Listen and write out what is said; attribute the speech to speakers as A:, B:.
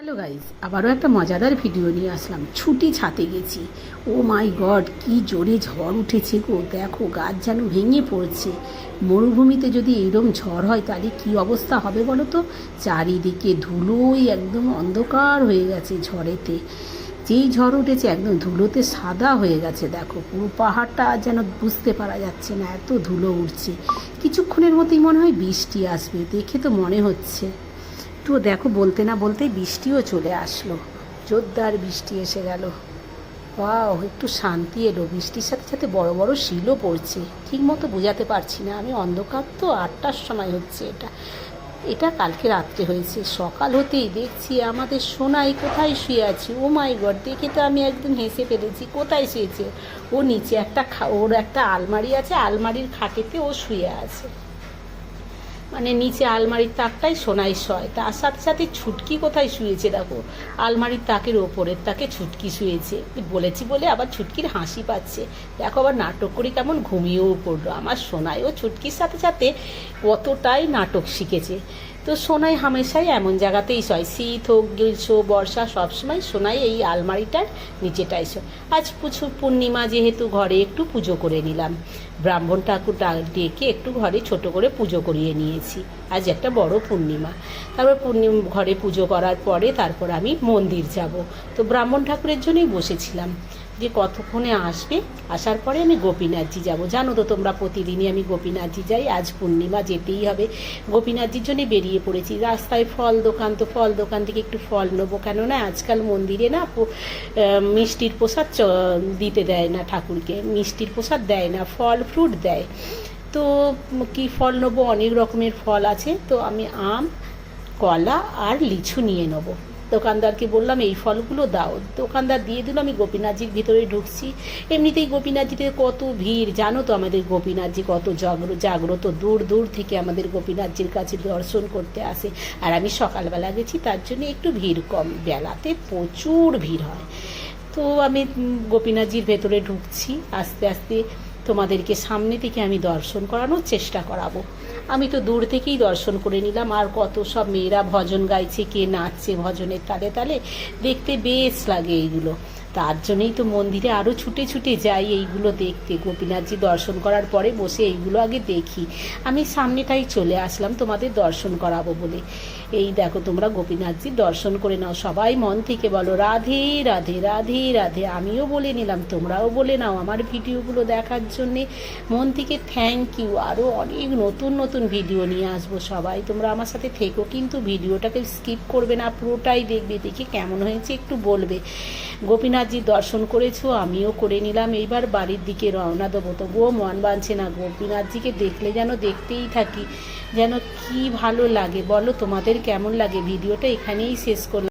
A: Hello guys, আবারও একটা মজাদার ভিডিও নিয়ে আসলাম। ছুটি ছাতে গেছি। ও মাই গড, কি জোরে ঝড় উঠেছে গো! দেখো, গাছ যেন ভেঙে পড়ছে। মরুভূমিতে যদি এরকম ঝড় হয় তাহলে কি অবস্থা হবে বলো তো? চারিদিকে ধুলোই একদম অন্ধকার হয়ে গেছে ঝড়েতে। যেই ঝড় উঠেছে একদম ধুলোতে সাদা হয়ে গেছে। দেখো, পুরো পাহাড়টা যেন বুঝতে পারা যাচ্ছে না, এত ধুলো উঠছে। কিছুক্ষণের মধ্যেই মনে হয় বৃষ্টি আসবে, দেখে তো মনে হচ্ছে। তো দেখো, বলতে না বলতেই বৃষ্টিও চলে আসলো। জোরদার বৃষ্টি এসে গেল। ওয়াও, একটু শান্তি এলো। বৃষ্টির সাথে সাথে বড় বড় শিলও পড়ছে। ঠিক মতো বোঝাতে পারছি না আমি, অন্ধকার তো 8টার সময় হচ্ছে। এটা কালকে রাত্রে হয়েছে। সকাল হতেই দেখছি আমাদের সোনাই কোথায় শুয়ে আছে। ও মাই গড, দেখে তো আমি একদম হেসে ফেলেছি। কোথায় শুয়েছে? ও নিচে ওর একটা আলমারি আছে, আলমারির খাটেতে ও শুয়ে আছে। মানে নিচে আলমারির তাকটাই সোনাই শয়। তার সাথে সাথে ছুটকি কোথায় শুয়েছে দেখো, আলমারির তাকের ওপরের তাকে ছুটকি শুয়েছে। বলেছি বলে আবার ছুটকির হাসি পাচ্ছে। দেখো, আবার নাটক করে কেমন ঘুমিয়েও পড়লো আমার সোনাই। ও ছুটকির সাথে সাথে কতটাই নাটক শিখেছে। তো সোনাই হামেশাই এমন জায়গাতেই শয়, শীত হোক গ্রীষ্ম বর্ষা, সবসময় সোনাই এই আলমারিটার নিচেটাই শয়। আজ পূর্ণিমা যেহেতু ঘরে একটু পুজো করে নিলাম। ব্রাহ্মণ ঠাকুর ডেকে একটু ঘরে ছোট করে পুজো করিয়ে নিয়েছি। আজ একটা বড় পূর্ণিমা। তারপর ঘরে পুজো করার পরে তারপর আমি মন্দির যাব। তো ব্রাহ্মণ ঠাকুরের জন্যই বসেছিলাম যে কতক্ষণে আসবে। আসার পরে আমি গোপীনাথজি যাব। জানো তো তোমরা, প্রতিদিনই আমি গোপীনাথজি যাই। আজ পূর্ণিমা, যেতেই হবে। গোপীনাথজির জন্যে বেরিয়ে পড়েছি। রাস্তায় ফল দোকান, তো ফল দোকান থেকে একটু ফল নেবো। কেননা আজকাল মন্দিরে না মিষ্টির প্রসাদ দিতে দেয় না ঠাকুরকে, মিষ্টির প্রসাদ দেয় না, ফল ফ্রুট দেয়। তো কি ফল নেবো? অনেক রকমের ফল আছে। তো আমি আম, কলা আর লিচু নিয়ে নেবো। দোকানদারকে বললাম এই ফলগুলো দাও। দোকানদার দিয়ে দিল। আমি গোপীনাথজির ভিতরে ঢুকছি। এমনিতেই গোপীনাথজিতে কত ভিড় জানো তো। আমাদের গোপীনাথজি কত জাগ্রত, দূর দূর থেকে আমাদের গোপীনাথজির কাছে দর্শন করতে আসে। আর আমি সকালবেলা গেছি, তার জন্য একটু ভিড় কম। বেলাতে প্রচুর ভিড় হয়। তো আমি গোপীনাথজির ভেতরে ঢুকছি। আস্তে আস্তে তোমাদেরকে সামনে থেকে আমি দর্শন করানোর চেষ্টা করাবো। আমি তো দূর থেকেই দর্শন করে নিলাম। আর কত সব মেয়েরা ভজন গাইছে, কে নাচছে ভজনের তালে তালে, দেখতে বেশ লাগে এইগুলো। তার জন্যই তো মন্দিরে আরও ছুটে ছুটে যাই এইগুলো দেখতে। গোপীনাথজি দর্শন করার পরে বসে এইগুলো আগে দেখি। আমি সামনেটাই চলে আসলাম তোমাদের দর্শন করাবো বলে। এই দেখো, তোমরা গোপীনাথজির দর্শন করে নাও। সবাই মন থেকে বলো রাধে রাধে রাধে রাধে। আমিও বলে নিলাম, তোমরাও বলে নাও। আমার ভিডিওগুলো দেখার জন্যে মন থেকে থ্যাংক ইউ। আরও অনেক নতুন নতুন ভিডিও নিয়ে আসবো। সবাই তোমরা আমার সাথে থেকো, কিন্তু ভিডিওটাকে স্কিপ করবে না, পুরোটাই দেখবে। দেখে কেমন হয়েছে একটু বলবে। গোপীনাথজির দর্শন করেছো, আমিও করে নিলাম। এইবার বাড়ির দিকে রওনা দেবো। তবুও মন বাঁধছে না, গোপীনাথজিকে দেখলে যেন দেখতেই থাকি। যেন কি ভালো লাগে বলো। তোমাদের কেমন লাগে? ভিডিওটা এখানেই শেষ করলাম।